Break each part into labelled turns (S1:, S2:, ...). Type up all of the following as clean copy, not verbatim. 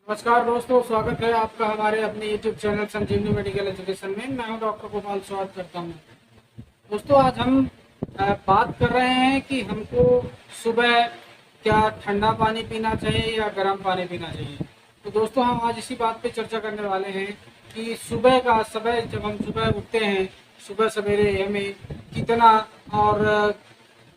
S1: नमस्कार दोस्तों, स्वागत है आपका हमारे अपने YouTube चैनल संजीवनी मेडिकल एजुकेशन में। मैं हूं डॉक्टर गोपाल, स्वागत करता हूं। दोस्तों, आज हम बात कर रहे हैं कि हमको सुबह क्या ठंडा पानी पीना चाहिए या गर्म पानी पीना चाहिए। तो दोस्तों, हम आज इसी बात पे चर्चा करने वाले हैं कि सुबह का समय, जब हम सुबह उठते हैं, सुबह सवेरे हमें कितना और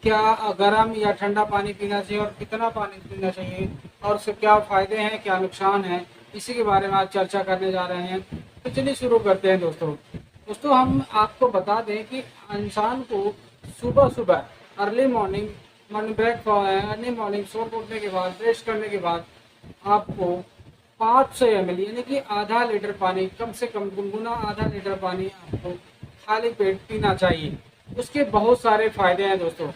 S1: क्या गर्म या ठंडा पानी पीना चाहिए और कितना पानी पीना चाहिए और उसके क्या फ़ायदे हैं, क्या नुकसान हैं, इसी के बारे में आज चर्चा करने जा रहे हैं। तो चलिए शुरू करते हैं। दोस्तों, हम आपको बता दें कि इंसान को सुबह सुबह early morning early morning so उठने के बाद, ब्रश करने के बाद आपको 500 ml यानी कि आधा लीटर पानी, कम से कम गुनगुना आधा लीटर पानी आपको खाली पेट पीना चाहिए। उसके बहुत सारे फायदे हैं दोस्तों,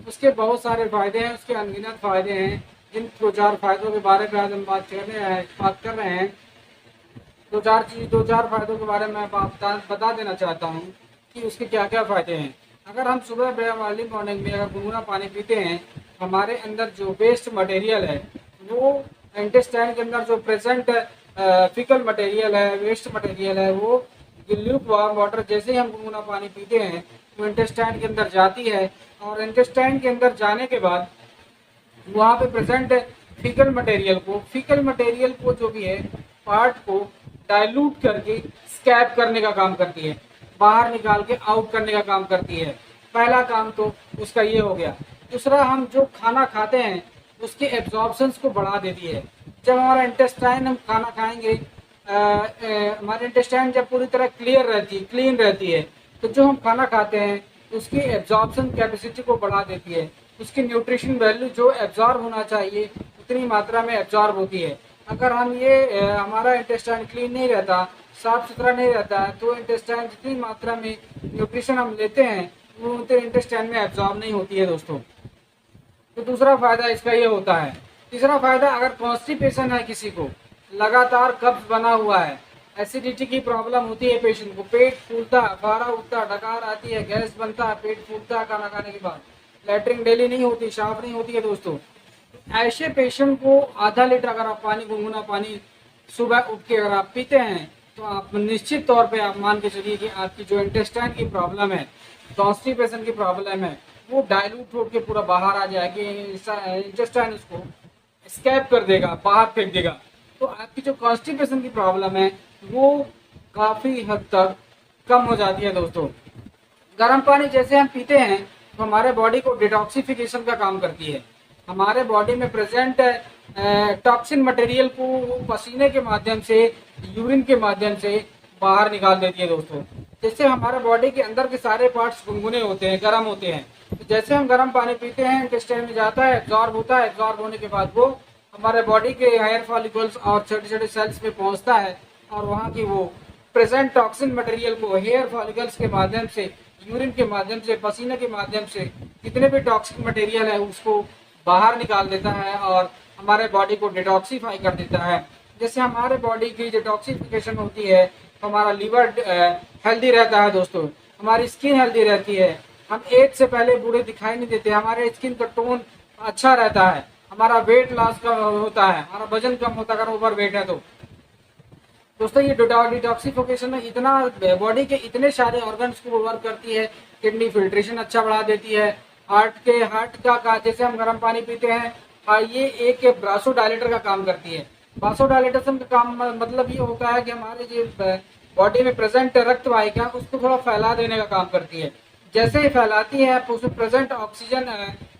S1: उसके बहुत सारे फायदे हैं, उसके अनगिनत फायदे हैं। इन दो चार फायदों के बारे में आज हम बात कर रहे हैं। दो चार फायदों के बारे में बता देना चाहता हूँ कि उसके क्या क्या फायदे हैं। अगर हम सुबह अर्ली मॉर्निंग में अगर गुनगुना पानी पीते हैं, हमारे अंदर जो वेस्ट मटेरियल है, वो इंटेस्टाइन के अंदर जो प्रेजेंट फिकल मटेरियल है, वेस्ट मटेरियल है, वो ल्यूक वार्म वाटर जैसे ही हम गुनगुना पानी पीते हैं वो इंटेस्टाइन के अंदर जाती है और इंटेस्टाइन के अंदर जाने के बाद वहाँ पे प्रेजेंट फीकल मटेरियल को जो भी है पार्ट को डाइल्यूट करके स्कैप करने का काम करती है, बाहर निकाल के आउट करने का काम करती है। पहला काम तो उसका ये हो गया। दूसरा, हम जो खाना खाते हैं उसके एब्जॉर्प्शंस को बढ़ा देती है। जब हमारा इंटेस्टाइन, हम खाना खाएंगे, हमारे इंटेस्टाइन जब पूरी तरह क्लीन रहती है, तो जो हम खाना खाते हैं उसकी एब्जॉर्प्शन कैपेसिटी को बढ़ा देती है। उसकी न्यूट्रिशन वैल्यू जो एब्जॉर्ब होना चाहिए उतनी मात्रा में एब्जॉर्ब होती है। अगर हम हमारा इंटेस्टाइन क्लीन नहीं रहता, साफ सुथरा नहीं रहता है, तो इंटेस्टाइन जितनी मात्रा में न्यूट्रिशन हम लेते हैं वो उतने इंटेस्टाइन में एब्जॉर्ब नहीं होती है दोस्तों। तो दूसरा फायदा इसका ये होता है। तीसरा फायदा, अगर कॉन्स्टिपेशन है, किसी को लगातार कब्ज बना हुआ है, एसिडिटी की प्रॉब्लम होती है, पेशेंट को पेट फूलता, फारा उठता, डकार आती है, गैस बनता है, पेट फूलता है खाना खाने के बाद, लैट्रिन डेली नहीं होती, साफ नहीं होती है दोस्तों, ऐसे पेशेंट को आधा लीटर अगर आप पानी, गुनगुना पानी सुबह उठ के अगर आप पीते हैं, तो आप निश्चित तौर पे आप मान के चलिए कि आपकी जो इंटेस्टाइन की प्रॉब्लम है, कॉन्स्टिपेशन की प्रॉब्लम है, वो डाइल्यूट होकर पूरा बाहर आ जाएगी। इंटेस्टाइन उसको स्कैप कर देगा, बाहर फेंक देगा। तो आपकी जो कॉन्स्टिपेशन की प्रॉब्लम है वो काफ़ी हद तक कम हो जाती है दोस्तों। गर्म पानी जैसे हम पीते हैं तो हमारे बॉडी को डिटॉक्सिफिकेशन का काम करती है। हमारे बॉडी में प्रेजेंट टॉक्सिन मटेरियल को पसीने के माध्यम से, यूरिन के माध्यम से बाहर निकाल देती है दोस्तों। जैसे हमारे बॉडी के अंदर के सारे पार्ट्स गुनगुने होते हैं, गर्म होते हैं, तो जैसे हम गर्म पानी पीते हैं इंटेस्टाइन में जाता है, एब्जॉर्ब होता है, एब्जॉर्ब होने के बाद वो हमारे बॉडी के हेयर फॉलिकल्स और छोटे छोटे सेल्स में पहुंचता है और वहाँ की वो प्रेजेंट टॉक्सिन मटेरियल को हेयर फॉलिकल्स के माध्यम से, यूरिन के माध्यम से, पसीने के माध्यम से जितने भी टॉक्सिक मटेरियल है उसको बाहर निकाल देता है और हमारे बॉडी को डिटॉक्सीफाई कर देता है। जैसे हमारे बॉडी की डिटॉक्सिफिकेशन होती है तो हमारा लीवर हेल्दी रहता है दोस्तों, हमारी स्किन हेल्दी रहती है, हम एज से पहले बूढ़े दिखाई नहीं देते, हमारे स्किन का टोन अच्छा रहता है, हमारा वेट लॉस कम होता है, हमारा वजन कम होता है अगर ओवर वेट है तो। दोस्तों, ये डिटॉक्सिफिकेशन में इतना बॉडी के इतने सारे ऑर्गन्स को वर्क करती है। किडनी फिल्ट्रेशन अच्छा बढ़ा देती है, हार्ट का जैसे हम गर्म पानी पीते हैं, ये एक ब्रासोडायलेटर का काम करती है। ब्रासोडायलेटेशन का काम मतलब ये होता है कि हमारे जो बॉडी में प्रेजेंट रक्त वाहिका उसको थोड़ा फैला देने का काम करती है। जैसे ही फैलाती है उसमें प्रेजेंट ऑक्सीजन,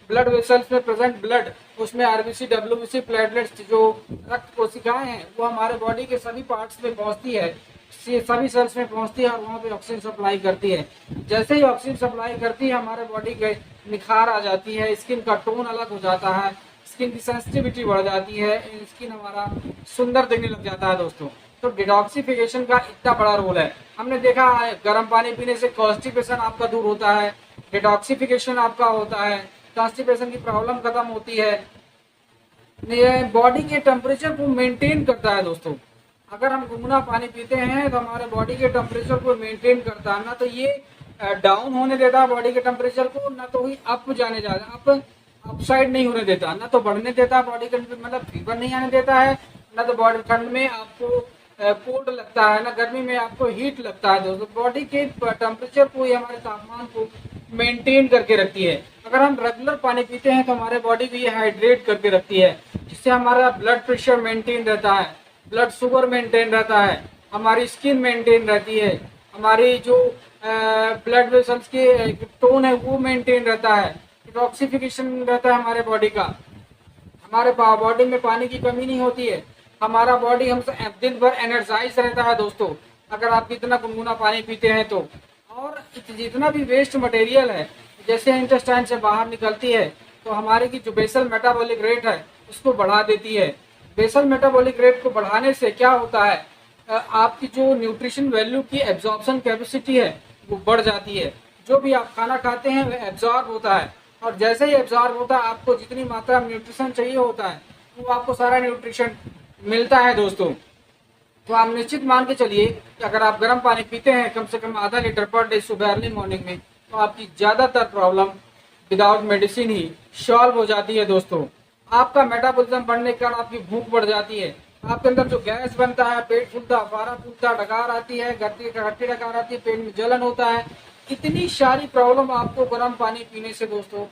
S1: ब्लड वेसल्स में प्रेजेंट ब्लड, उसमें आरबीसी, डब्ल्यूबीसी, प्लेटलेट्स जो रक्त कोशिकाएं हैं वो हमारे बॉडी के सभी पार्ट्स में पहुंचती है, सभी सेल्स में पहुंचती है और वहाँ पे ऑक्सीजन सप्लाई करती है। जैसे ही ऑक्सीजन सप्लाई करती है हमारे बॉडी के निखार आ जाती है, स्किन का टोन अलग हो जाता है, स्किन की सेंसिटिविटी बढ़ जाती है, स्किन हमारा सुंदर दिखने लग जाता है दोस्तों। तो डिटॉक्सिफिकेशन का इतना बड़ा रोल है। हमने देखा है गर्म पानी पीने से कॉन्स्टिपेशन आपका दूर होता है, डिटॉक्सिफिकेशन आपका होता है, कॉन्स्टिपेशन की प्रॉब्लम खत्म होती है, ये बॉडी के टेम्परेचर को मेंटेन करता है दोस्तों। अगर हम गुनगुना पानी पीते हैं तो हमारे बॉडी के टेम्परेचर को मेंटेन करता है, ना तो ये डाउन होने देता है बॉडी के टेम्परेचर को, ना तो ही अप जाने जाता, अपसाइड नहीं होने देता, ना तो बढ़ने देता बॉडी के, मतलब फीवर नहीं आने देता है, ना तो बॉडी ठंड में आपको कोल्ड लगता है, ना गर्मी में आपको हीट लगता है दोस्तों। बॉडी के टेम्परेचर को, ये हमारे तापमान को मेंटेन करके रखती है। अगर हम रेगुलर पानी पीते हैं तो हमारे बॉडी को ये हाइड्रेट करके रखती है, जिससे हमारा ब्लड प्रेशर मेंटेन रहता है, ब्लड शुगर मेंटेन रहता है, हमारी स्किन मेंटेन रहती है, हमारी जो ब्लड वेसल्स की टोन है वो मेंटेन रहता है, डिटॉक्सिफिकेशन रहता है हमारे बॉडी का, हमारे बॉडी में पानी की कमी नहीं होती है, हमारा बॉडी हमसे दिन भर एनर्जाइज रहता है दोस्तों, अगर आप इतना गुनगुना पानी पीते हैं तो। और जितना भी वेस्ट मटेरियल है जैसे इंटेस्टाइन से बाहर निकलती है तो हमारे की जो बेसल मेटाबॉलिक रेट है उसको बढ़ा देती है। बेसल मेटाबॉलिक रेट को बढ़ाने से क्या होता है, आपकी जो न्यूट्रिशन वैल्यू की एब्जॉर्प्शन कैपेसिटी है वो बढ़ जाती है। जो भी आप खाना खाते हैं वह एब्जॉर्ब होता है, और जैसे ही एब्जॉर्ब होता है आपको जितनी मात्रा में न्यूट्रिशन चाहिए होता है वो आपको सारा न्यूट्रिशन मिलता है दोस्तों। तो आप निश्चित मान के चलिए कि अगर आप गर्म पानी पीते हैं कम से कम आधा लीटर पर डे सुबह अर्ली मॉर्निंग में, तो आपकी ज़्यादातर प्रॉब्लम विदाउट मेडिसिन ही सॉल्व हो जाती है दोस्तों। आपका मेटाबॉलिज्म बढ़ने के कारण आपकी भूख बढ़ जाती है, आपके अंदर जो गैस बनता है, पेट फूलता, फारा फूलता, डकार आती है, गट्टी डकार आती है, पेट में जलन होता है, इतनी सारी प्रॉब्लम आपको गर्म पानी पीने से दोस्तों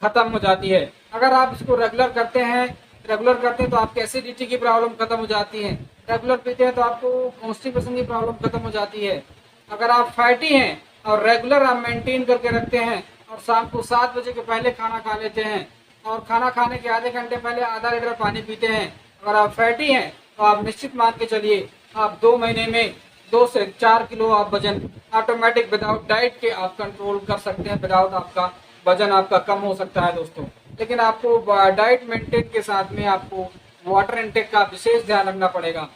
S1: खत्म हो जाती है। अगर आप इसको रेगुलर करते हैं तो आपकी एसिडिटी की प्रॉब्लम खत्म हो जाती है, रेगुलर पीते हैं तो आपको कॉन्स्टिपेशन की प्रॉब्लम खत्म हो जाती है। अगर आप फैटी हैं और रेगुलर आप मेंटेन करके रखते हैं और शाम को 7 बजे के पहले खाना खा लेते हैं और खाना खाने के आधे घंटे पहले आधा लीटर पानी पीते हैं, अगर आप फैटी हैं तो आप निश्चित मान के चलिए आप 2 महीने में 2 से 4 किलो आप वजन ऑटोमेटिक विदाउट डाइट के आप कंट्रोल कर सकते हैं, विदाउट आपका वजन आपका कम हो सकता है दोस्तों। लेकिन आपको डाइट मेंटेन के साथ में आपको वाटर इनटेक का विशेष ध्यान रखना पड़ेगा।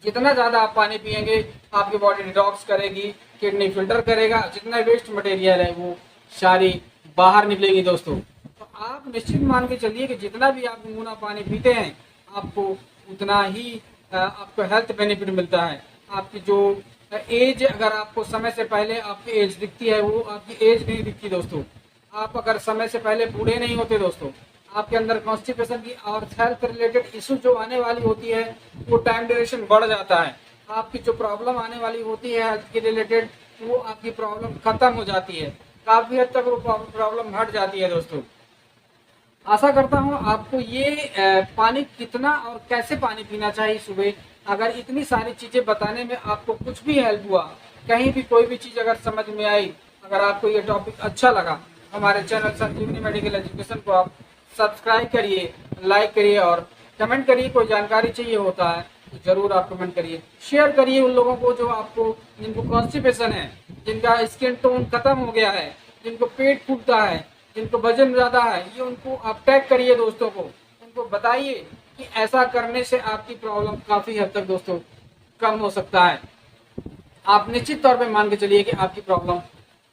S1: जितना ज़्यादा आप पानी पिएंगे आपकी बॉडी डिटॉक्स करेगी, किडनी फिल्टर करेगा, जितना वेस्ट मटेरियल है वो सारी बाहर निकलेगी दोस्तों। तो आप निश्चित मान के चलिए कि जितना भी आप गुनगुना पानी पीते हैं आपको उतना ही आपको हेल्थ बेनिफिट मिलता है। आपकी जो एज, अगर आपको समय से पहले आपकी एज दिखती है वो आपकी एज नहीं दिखती दोस्तों। आप अगर समय से पहले बूढ़े नहीं होते दोस्तों, आपके अंदर कॉन्स्टिपेशन की और हेल्थ रिलेटेड इशू जो आने वाली होती है वो टाइम ड्यूरेशन बढ़ जाता है। आपकी जो प्रॉब्लम आने वाली होती है हेल्थ के रिलेटेड वो आपकी प्रॉब्लम खत्म हो जाती है, काफ़ी हद तक वो प्रॉब्लम हट जाती है दोस्तों। आशा करता हूँ आपको ये पानी कितना और कैसे पानी पीना चाहिए सुबह, अगर इतनी सारी चीज़ें बताने में आपको कुछ भी हेल्प हुआ, कहीं भी कोई भी चीज़ अगर समझ में आई, अगर आपको ये टॉपिक अच्छा लगा, हमारे चैनल संजीवनी मेडिकल एजुकेशन को आप सब्सक्राइब करिए, लाइक करिए और कमेंट करिए। कोई जानकारी चाहिए होता है तो ज़रूर आप कमेंट करिए, शेयर करिए उन लोगों को जो आपको, जिनको कॉन्स्टिपेशन है, जिनका स्किन टोन खत्म हो गया है, जिनको पेट फूलता है, जिनको वजन ज़्यादा है, ये उनको आप टैग करिए दोस्तों को, उनको बताइए कि ऐसा करने से आपकी प्रॉब्लम काफ़ी हद तक दोस्तों कम हो सकता है। आप निश्चित तौर पे मान के चलिए कि आपकी प्रॉब्लम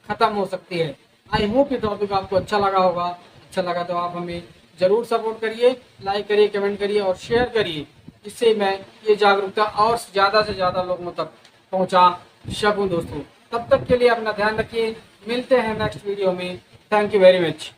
S1: खत्म हो सकती है। आई होप ये टॉपिक आपको अच्छा लगा होगा। अच्छा लगा तो आप हमें ज़रूर सपोर्ट करिए, लाइक करिए, कमेंट करिए और शेयर करिए, जिससे मैं ये जागरूकता और ज़्यादा से ज़्यादा लोगों तक पहुंचा सकूं दोस्तों। तब तक के लिए अपना ध्यान रखिए, मिलते हैं नेक्स्ट वीडियो में। Thank you very much.